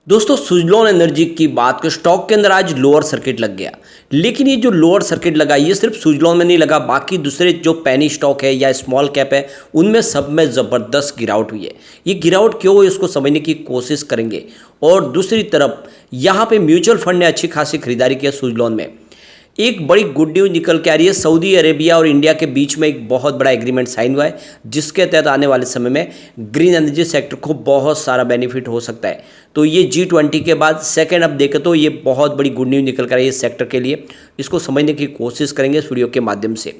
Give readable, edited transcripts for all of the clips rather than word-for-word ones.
दोस्तों सुजलॉन एनर्जी की बात को स्टॉक के अंदर आज लोअर सर्किट लग गया। लेकिन ये जो लोअर सर्किट लगा ये सिर्फ सुजलॉन में नहीं लगा, बाकी दूसरे जो पैनी स्टॉक है या स्मॉल कैप है उनमें सब में ज़बरदस्त गिरावट हुई है। ये गिरावट क्यों हुई इसको समझने की कोशिश करेंगे। और दूसरी तरफ यहाँ पे म्यूचुअल फंड ने अच्छी खासी खरीदारी की है सुजलॉन में। एक बड़ी गुड न्यूज़ निकल के आ रही है, सऊदी अरेबिया और इंडिया के बीच में एक बहुत बड़ा एग्रीमेंट साइन हुआ है जिसके तहत आने वाले समय में ग्रीन एनर्जी सेक्टर को बहुत सारा बेनिफिट हो सकता है। तो ये G20 के बाद सेकंड अब देखें तो ये बहुत बड़ी गुड न्यूज़ निकल कर आई है इस सेक्टर के लिए। इसको समझने की कोशिश करेंगे इस वीडियो के माध्यम से।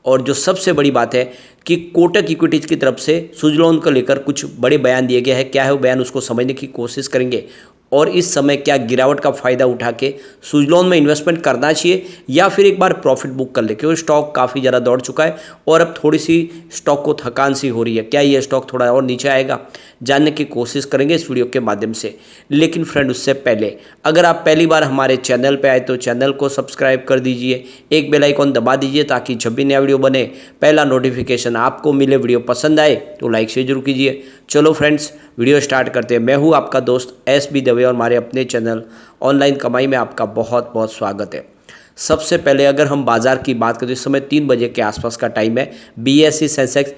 और जो सबसे बड़ी बात है कि कोटक इक्विटीज़ की तरफ से सुजलॉन को लेकर कुछ बड़े बयान दिए गए हैं। क्या है वो बयान उसको समझने की कोशिश करेंगे। और इस समय क्या गिरावट का फ़ायदा उठा के सुजलॉन में इन्वेस्टमेंट करना चाहिए या फिर एक बार प्रॉफिट बुक कर ले, क्योंकि स्टॉक काफ़ी ज़्यादा दौड़ चुका है और अब थोड़ी सी स्टॉक को थकान सी हो रही है। क्या ये स्टॉक थोड़ा और नीचे आएगा, जानने की कोशिश करेंगे इस वीडियो के माध्यम से। लेकिन फ्रेंड उससे पहले अगर आप पहली बार हमारे चैनल पर आए तो चैनल को सब्सक्राइब कर दीजिए, एक बेल आइकॉन दबा दीजिए ताकि जब भी नया वीडियो बने पहला नोटिफिकेशन आपको मिले। वीडियो पसंद आए तो लाइक शेयर जरूर कीजिए। चलो फ्रेंड्स वीडियो स्टार्ट करते हैं। मैं हूं आपका दोस्त SB दवे और हमारे अपने चैनल ऑनलाइन कमाई में आपका बहुत बहुत स्वागत है। सबसे पहले अगर हम बाजार की बात करें तो इस समय 3 बजे के आसपास का टाइम है। BSE सेंसेक्स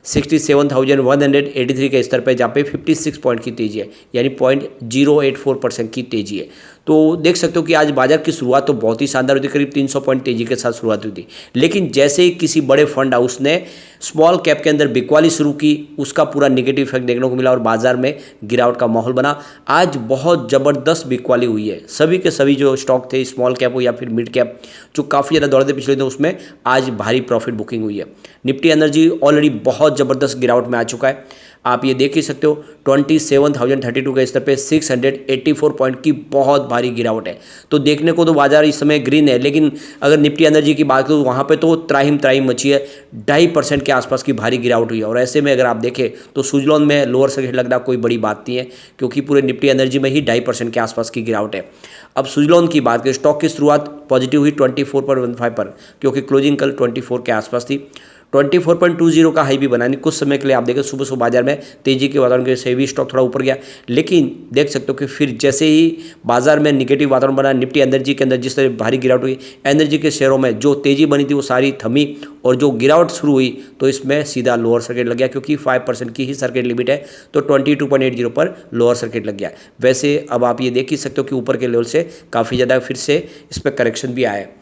67,183 के स्तर पर जहाँ पे 56 पॉइंट की तेजी है, यानी 0.084% की तेजी है। तो देख सकते हो कि आज बाजार की शुरुआत तो बहुत ही शानदार हुई थी, करीब 300 पॉइंट तेजी के साथ शुरुआत हुई थी। लेकिन जैसे ही किसी बड़े फंड हाउस ने स्मॉल कैप के अंदर बिकवाली शुरू की उसका पूरा नेगेटिव इफेक्ट देखने को मिला और बाजार में गिरावट का माहौल बना। आज बहुत ज़बरदस्त बिकवाली हुई है। सभी के सभी जो स्टॉक थे स्मॉल कैप हो या फिर मिड कैप जो काफ़ी ज़्यादा दौड़े थे पिछले दिन, उसमें आज भारी प्रॉफिट बुकिंग हुई है। निफ्टी एनर्जी ऑलरेडी बहुत ज़बरदस्त गिरावट में आ चुका है। आप ये देख ही सकते हो 27,032 के स्तर पे 684 पॉइंट की बहुत भारी गिरावट है। तो देखने को तो बाजार इस समय ग्रीन है, लेकिन अगर निफ्टी एनर्जी की बात करूँ वहाँ पे तो त्राहिम त्राहिम मची है। 2.5% के आसपास की भारी गिरावट हुई है। और ऐसे में अगर आप देखें तो सुजलॉन में लोअर सर्किट लगना कोई बड़ी बात नहीं है, क्योंकि पूरे निफ्टी एनर्जी में ही 2.5% के आसपास की गिरावट है। अब सुजलॉन की बात करें, स्टॉक की शुरुआत पॉजिटिव हुई 24.15 पर, क्योंकि क्लोजिंग कल 24 के आसपास थी। 24.20 का हाई भी बना, नहीं कुछ समय के लिए आप देखें सुबह सुबह बाजार में तेजी के वातावरण के से भी स्टॉक थोड़ा ऊपर गया। लेकिन देख सकते हो कि फिर जैसे ही बाजार में निगेटिव वातावरण बना, निफ्टी एनर्जी के अंदर जिस तरह भारी गिरावट हुई, एनर्जी के शेयरों में जो तेजी बनी थी वो सारी थमी और जो गिरावट शुरू हुई तो इसमें सीधा लोअर सर्किट लग गया, क्योंकि 5% की ही सर्किट लिमिट है। तो 22.80 पर लोअर सर्किट लग गया। वैसे अब आप ये देख ही सकते हो कि ऊपर के लेवल से काफ़ी ज़्यादा फिर से इस पर करेक्शन भी आया है।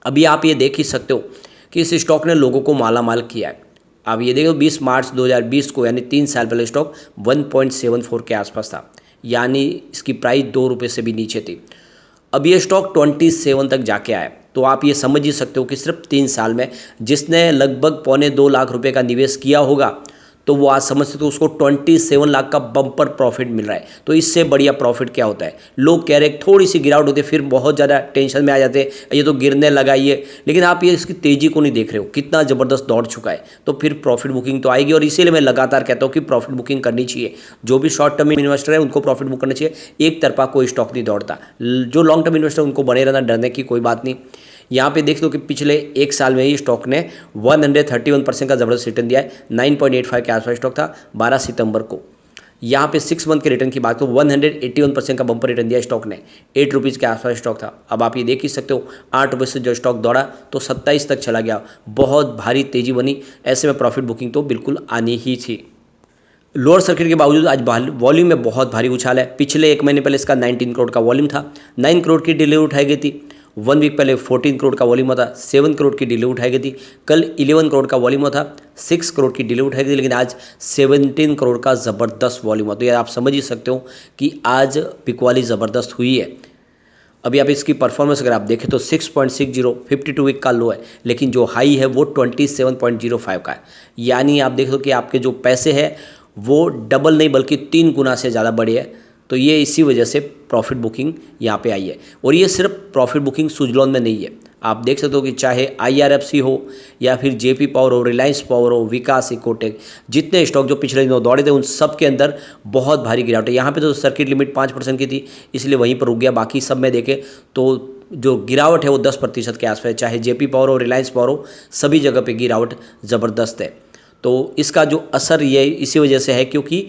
अभी आप ये देख ही सकते हो कि इस स्टॉक ने लोगों को माला माल किया है। अब ये देखो 20 मार्च 2020 को, यानी 3 साल पहले स्टॉक 1.74 के आसपास था, यानी इसकी प्राइस 2 रुपये से भी नीचे थी। अब ये स्टॉक 27 तक जाके आया। तो आप ये समझ ही सकते हो कि सिर्फ 3 साल में जिसने लगभग 1.25 लाख रुपए का निवेश किया होगा तो वो आज समझ सकते हो उसको 27 लाख का बम्पर प्रॉफिट मिल रहा है। तो इससे बढ़िया प्रॉफिट क्या होता है। लोग कह रहे हैं थोड़ी सी गिरावट होती है फिर बहुत ज़्यादा टेंशन में आ जाते हैं, ये तो गिरने लगा ये। लेकिन आप ये इसकी तेज़ी को नहीं देख रहे हो, कितना ज़बरदस्त दौड़ चुका है। तो फिर प्रॉफिट बुकिंग तो आएगी और इसीलिए मैं लगातार कहता हूँ कि प्रॉफिट बुकिंग करनी चाहिए। जो भी शॉर्ट टर्म इन्वेस्टर है उनको प्रॉफिट बुक करना चाहिए। एक तरफा कोई स्टॉक नहीं दौड़ता। जो लॉन्ग टर्म इन्वेस्टर उनको बने रहना, डरने की कोई बात नहीं। यहाँ पे देख लो कि पिछले 1 साल में ही स्टॉक ने 131% का ज़बरदस्त रिटर्न दिया है। 9.85 के आसपास स्टॉक था 12 सितंबर को। यहाँ पे 6 मंथ के रिटर्न की बात करो 181% का बम्पर रिटर्न दिया स्टॉक ने। 8 रुपीज़ के आसपास स्टॉक था। अब आप ये देख ही सकते हो 8 रुपये से जो स्टॉक दौड़ा तो 27 तक चला गया। बहुत भारी तेज़ी बनी। ऐसे में प्रॉफिट बुकिंग तो बिल्कुल आनी ही थी। लोअर सर्किट के बावजूद आज वॉल्यूम में बहुत भारी उछाल है। पिछले 1 महीने पहले इसका 19 करोड़ का वॉल्यूम था। 9 करोड़ की डिलीवरी उठाई गई थी। 1 वीक पहले 14 करोड़ का वॉल्यूम था। 7 करोड़ की डिलीवरी उठाई गई थी। कल 11 करोड़ का वॉल्यूम था। 6 करोड़ की डिलीवरी उठाई गई थी। लेकिन आज 17 करोड़ का ज़बरदस्त वॉल्यूम हुआ। तो यार आप समझ ही सकते हो कि आज बिकवाली ज़बरदस्त हुई है। अभी आप इसकी परफॉर्मेंस अगर आप देखें तो 6.60 52 वीक का लो है, लेकिन जो हाई है वो 27.05 का है। यानी आप देख लो कि आपके जो पैसे हैं वो डबल नहीं बल्कि 3 गुना से ज़्यादा बढ़े है। तो ये इसी वजह से प्रॉफिट बुकिंग यहाँ पे आई है। और ये सिर्फ प्रॉफिट बुकिंग सुजलॉन में नहीं है। आप देख सकते हो कि चाहे IRFC हो या फिर JP पावर हो, रिलायंस पावर हो, विकास, इकोटेक, जितने स्टॉक जो पिछले दिनों दौड़े थे उन सब के अंदर बहुत भारी गिरावट है। यहाँ पे तो सर्किट लिमिट 5% की थी इसलिए वहीं पर रुक गया। बाकी सब में देखें तो जो गिरावट है वो 10% के आसपास है। चाहे JP पावर हो, रिलायंस पावर हो, सभी जगह पर गिरावट ज़बरदस्त है। तो इसका जो असर ये इसी वजह से है क्योंकि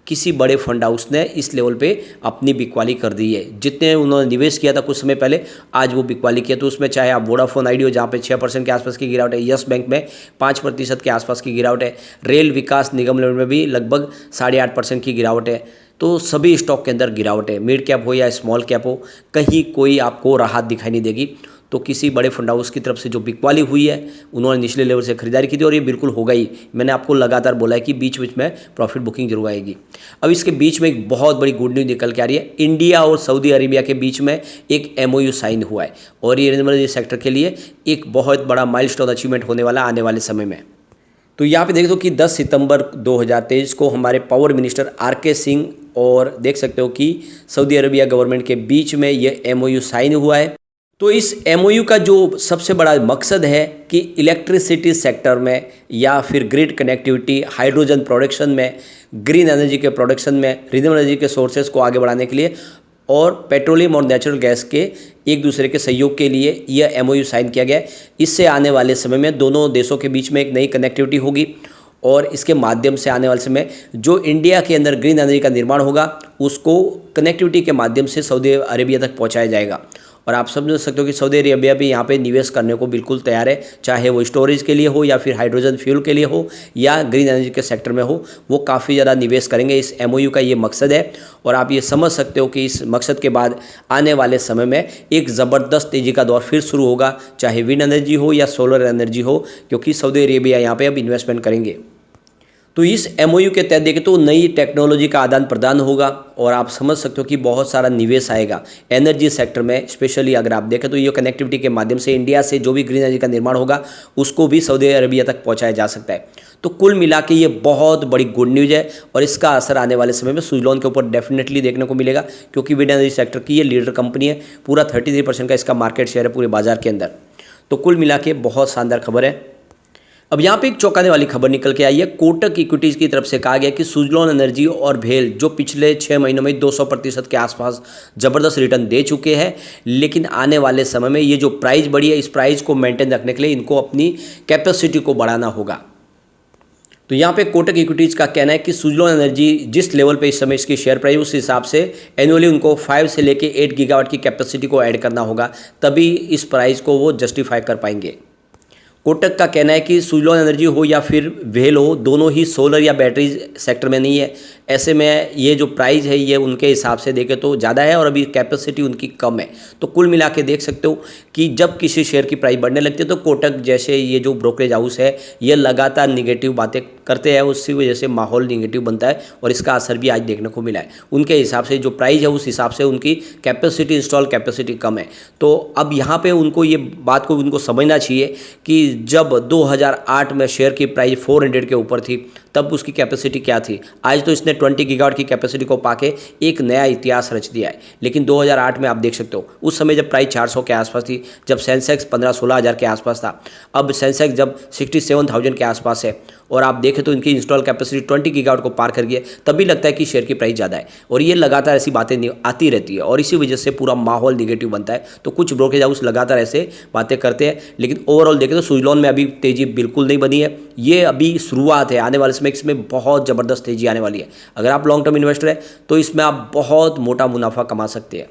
किसी बड़े फंड हाउस ने इस लेवल पे अपनी बिकवाली कर दी है। जितने उन्होंने निवेश किया था कुछ समय पहले, आज वो बिकवाली किया। तो उसमें चाहे आप वोडाफोन आइडिया जहाँ पे 6% के आसपास की गिरावट है, यस बैंक में 5% के आसपास की गिरावट है, रेल विकास निगम लिमिटेड में भी लगभग 8.5% की गिरावट है। तो सभी स्टॉक के अंदर गिरावट है, मिड कैप हो या स्मॉल कैप हो, कहीं कोई आपको राहत दिखाई नहीं देगी। तो किसी बड़े फंड हाउस की तरफ से जो बिकवाली हुई है, उन्होंने निचले लेवल से खरीदारी की थी और ये बिल्कुल होगा ही। मैंने आपको लगातार बोला है कि बीच बीच में प्रॉफिट बुकिंग जरूर आएगी। अब इसके बीच में एक बहुत बड़ी गुड न्यूज़ निकल के आ रही है। इंडिया और सऊदी अरेबिया के बीच में एक MOU साइन हुआ है और ये रिन्यूएबल सेक्टर के लिए एक बहुत बड़ा माइलस्टोन अचीवमेंट होने वाला आने वाले समय में। तो यहाँ पे देख दो कि 10 सितंबर 2023 को हमारे पावर मिनिस्टर RK सिंह और देख सकते हो कि सऊदी अरेबिया गवर्नमेंट के बीच में ये MOU साइन हुआ है। तो इस MOU का जो सबसे बड़ा मकसद है कि इलेक्ट्रिसिटी सेक्टर में या फिर ग्रिड कनेक्टिविटी, हाइड्रोजन प्रोडक्शन में, ग्रीन एनर्जी के प्रोडक्शन में, रिन्यूएबल एनर्जी के सोर्सेज को आगे बढ़ाने के लिए और पेट्रोलियम और नेचुरल गैस के एक दूसरे के सहयोग के लिए यह MOU साइन किया गया है। इससे आने वाले समय में दोनों देशों के बीच में एक नई कनेक्टिविटी होगी और इसके माध्यम से आने वाले समय जो इंडिया के अंदर ग्रीन एनर्जी का निर्माण होगा उसको कनेक्टिविटी के माध्यम से सऊदी अरेबिया तक पहुंचाया जाएगा। और आप समझ सकते हो कि सऊदी अरेबिया भी यहाँ पे निवेश करने को बिल्कुल तैयार है, चाहे वो स्टोरेज के लिए हो या फिर हाइड्रोजन फ्यूल के लिए हो या ग्रीन एनर्जी के सेक्टर में हो, वो काफ़ी ज़्यादा निवेश करेंगे। इस MOU का ये मकसद है और आप ये समझ सकते हो कि इस मकसद के बाद आने वाले समय में एक ज़बरदस्त तेज़ी का दौर फिर शुरू होगा, चाहे विंड एनर्जी हो या सोलर एनर्जी हो, क्योंकि सऊदी अरेबिया यहाँ पर अब इन्वेस्टमेंट करेंगे। तो इस MOU के तहत देखें तो नई टेक्नोलॉजी का आदान प्रदान होगा और आप समझ सकते हो कि बहुत सारा निवेश आएगा एनर्जी सेक्टर में। स्पेशली अगर आप देखें तो ये कनेक्टिविटी के माध्यम से इंडिया से जो भी ग्रीन एनर्जी का निर्माण होगा उसको भी सऊदी अरेबिया तक पहुंचाया जा सकता है। तो कुल मिला के ये बहुत बड़ी गुड न्यूज़ है और इसका असर आने वाले समय में सुजलॉन के ऊपर डेफिनेटली देखने को मिलेगा, क्योंकि विंड एनर्जी सेक्टर की ये लीडर कंपनी है, पूरा 33% का इसका मार्केट शेयर है पूरे बाजार के अंदर। तो कुल मिला के बहुत शानदार खबर है। अब यहाँ पे एक चौंकाने वाली खबर निकल के आई है। कोटक इक्विटीज़ की तरफ से कहा गया कि सुजलॉन एनर्जी और भेल जो पिछले 6 महीनों में 200% के आसपास ज़बरदस्त रिटर्न दे चुके हैं, लेकिन आने वाले समय में ये जो प्राइस बढ़ी है इस प्राइस को मेंटेन रखने के लिए इनको अपनी कैपेसिटी को बढ़ाना होगा। तो यहाँ पे कोटक इक्विटीज़ का कहना है कि सुजलॉन एनर्जी जिस लेवल पे इस समय इसकी शेयर प्राइस, उस हिसाब से एनुअली उनको 5 से लेके 8 गीगावाट की कैपेसिटी को ऐड करना होगा, तभी इस प्राइस को वो जस्टिफाई कर पाएंगे। कोटक का कहना है कि सुजलॉन एनर्जी हो या फिर वेल हो, दोनों ही सोलर या बैटरी सेक्टर में नहीं है। ऐसे में ये जो प्राइस है ये उनके हिसाब से देखें तो ज़्यादा है और अभी कैपेसिटी उनकी कम है। तो कुल मिला के देख सकते हो कि जब किसी शेयर की प्राइस बढ़ने लगती है तो कोटक जैसे ये जो ब्रोकरेज हाउस है ये लगातार निगेटिव बातें करते हैं, उसकी वजह से माहौल निगेटिव बनता है और इसका असर भी आज देखने को मिला है। उनके हिसाब से जो प्राइस है उस हिसाब से उनकी कैपेसिटी, इंस्टॉल कैपेसिटी कम है। तो अब यहाँ पे उनको ये बात को उनको समझना चाहिए कि जब 2008 में शेयर की प्राइस 400 के ऊपर थी तब उसकी कैपेसिटी क्या थी। आज तो इसने 20 गीगावाट की कैपेसिटी को पाके एक नया इतिहास रच दिया है। लेकिन 2008 में आप देख सकते हो उस समय जब प्राइस 400 के आसपास थी, जब सेंसेक्स 15-16 हज़ार के आसपास था, अब सेंसेक्स जब 67,000 के आसपास है और आप देखें तो इनकी इंस्टॉल कैपेसिटी 20 गीगावाट को पार कर गई है, तभी लगता है कि शेयर की प्राइस ज़्यादा है। और ये लगातार ऐसी बातें आती रहती है और इसी वजह से पूरा माहौल निगेटिव बनता है। तो कुछ ब्रोकरेज हाउस लगातार ऐसे बातें करते हैं, लेकिन ओवरऑल देखें तो सुजलॉन में अभी तेज़ी बिल्कुल नहीं बनी है। ये अभी शुरुआत है, आने वाले समय इसमें बहुत ज़बरदस्त तेज़ी आने वाली है। अगर आप लॉन्ग टर्म इन्वेस्टर है तो इसमें आप बहुत मोटा मुनाफा कमा सकते हैं।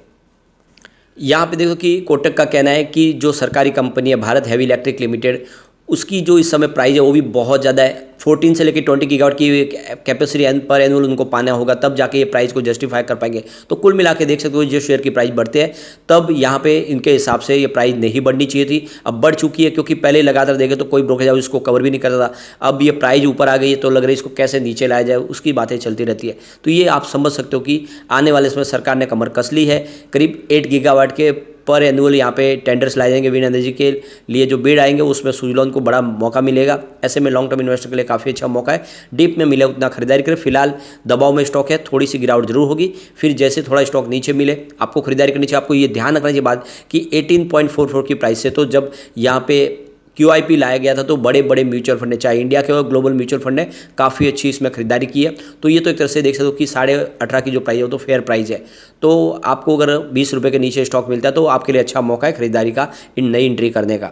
यहाँ पे देखो कि कोटक का कहना है कि जो सरकारी कंपनी है भारत हेवी इलेक्ट्रिक लिमिटेड, उसकी जो इस समय प्राइस है वो भी बहुत ज़्यादा है। 14 से लेकर 20 गीगावाट की कैपेसिटी पर एनुअल उनको पाना होगा, तब जाके ये प्राइस को जस्टिफाई कर पाएंगे। तो कुल मिला के देख सकते हो जो शेयर की प्राइस बढ़ते हैं तब यहाँ पे इनके हिसाब से ये प्राइस नहीं बढ़नी चाहिए थी, अब बढ़ चुकी है, क्योंकि पहले लगातार देखे तो कोई ब्रोकरेज हाउस इसको कवर भी नहीं करता था। अब ये प्राइस ऊपर आ गई है तो लग रहा है इसको कैसे नीचे लाया जाए, उसकी बातें चलती रहती है। तो ये आप समझ सकते हो कि आने वाले समय सरकार ने कमर कस ली है। करीब 8 गीगावाट के पर एनुअल यहाँ पे टेंडर्स लाए जाएंगे विंड एनर्जी के लिए, जो बिड आएंगे उसमें सुजलॉन को बड़ा मौका मिलेगा। ऐसे में लॉन्ग टर्म इन्वेस्टर के लिए काफ़ी अच्छा मौका है। डीप में मिले उतना खरीदारी करें। फिलहाल दबाव में स्टॉक है, थोड़ी सी गिरावट जरूर होगी, फिर जैसे थोड़ा स्टॉक नीचे मिले आपको खरीदारी करनी चाहिए। आपको ये ध्यान रखना चाहिए बात कि 18.44 की प्राइस से तो जब यहाँ पे QIP लाया गया था तो बड़े बड़े म्यूचुअल फंड ने, चाहे इंडिया के और ग्लोबल म्यूचुअल फंड ने काफ़ी अच्छी इसमें खरीदारी की है। तो ये तो एक तरह से देख सकते हो कि 18.5 की जो प्राइस है वो तो फेयर प्राइस है। तो आपको अगर 20 रुपये के नीचे स्टॉक मिलता है तो आपके लिए अच्छा मौका है खरीदारी का, इन नई एंट्री करने का।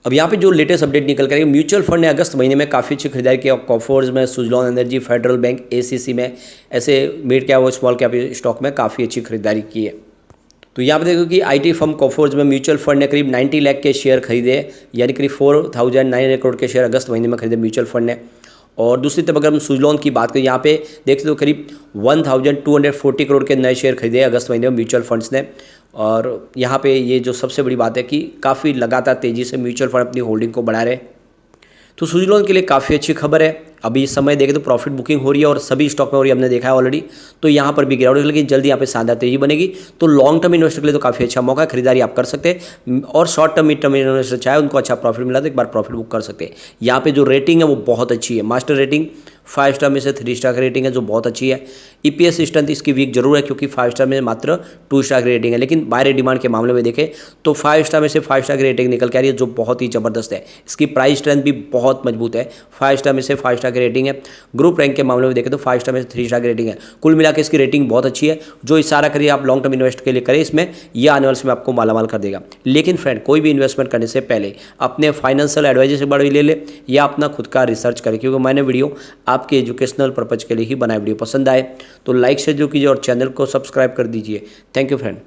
अब यहाँ पे जो लेटेस्ट अपडेट निकल कर म्यूचुअल फंड ने अगस्त महीने में काफ़ी अच्छी खरीदारी की। कॉफोर्स में, Suzlon energy, federal bank, ACC में, ऐसे मिड कैप और स्मॉल कैप स्टॉक में काफ़ी अच्छी खरीदारी की है। तो यहाँ पे देखो कि आईटी फर्म कॉफोर्स में म्यूचुअल फंड ने करीब 90 लाख के शेयर खरीदे, यानी करीब 4,900 करोड़ के शेयर अगस्त महीने में खरीदे म्यूचुअल फंड ने। और दूसरी तरफ अगर हम सुजलॉन की बात करें, यहाँ पे देख सकते हो करीब 1,240 करोड़ के नए शेयर खरीदे अगस्त महीने में म्यूचुअल फंड्स ने। और यहाँ पे ये जो सबसे बड़ी बात है कि काफ़ी लगातार तेज़ी से म्यूचुअल फंड अपनी होल्डिंग को बढ़ा रहे। तो सुजलॉन के लिए काफ़ी अच्छी खबर है। अभी इस समय देखें तो प्रॉफिट बुकिंग हो रही है और सभी स्टॉक में हो रही है, हमने देखा है ऑलरेडी। तो यहाँ पर भी गिरावट, लेकिन जल्दी यहाँ पे शानदार तेजी बनेगी। तो लॉन्ग टर्म इन्वेस्टर के लिए तो काफ़ी अच्छा मौका है, खरीदारी आप कर सकते हैं। और short term, mid term investor चाहे उनको अच्छा प्रॉफिट मिला तो एक बार प्रॉफिट बुक कर सकते हैं। यहाँ पे जो रेटिंग है वो बहुत अच्छी है। मास्टर रेटिंग 5 स्टार में से 3 स्टार की रेटिंग है, जो बहुत अच्छी है। ईपीएस स्ट्रेंथ इसकी वीक जरूर है, क्योंकि 5 स्टार में मात्र 2 स्टार की रेटिंग है। लेकिन बायर डिमांड के मामले में देखें तो 5 स्टार में से 5 स्टार की रेटिंग निकल के आ रही है, जो बहुत ही ज़बरदस्त है। इसकी प्राइस स्ट्रेंथ भी बहुत मजबूत है। 5 स्टार में से 5 स्टार की रेटिंग है। ग्रुप रैंक के मामले में देखें तो 5 स्टार में से 3 स्टार की रेटिंग है। कुल मिलाकर इसकी रेटिंग बहुत अच्छी है, जो इशारा करिए आप लॉन्ग टर्म इन्वेस्ट के लिए करें इसमें, यह आने वाले समय आपको मालामाल कर देगा। लेकिन फ्रेंड, कोई भी इन्वेस्टमेंट करने से पहले अपने फाइनेंशियल एडवाइजर से बड़ी ले ले या अपना खुद का रिसर्च करें, क्योंकि मैंने वीडियो आपके एजुकेशनल पर्पज के लिए ही बनाया। वीडियो पसंद आए तो लाइक शेयर जो कीजिए और चैनल को सब्सक्राइब कर दीजिए। Thank you friend.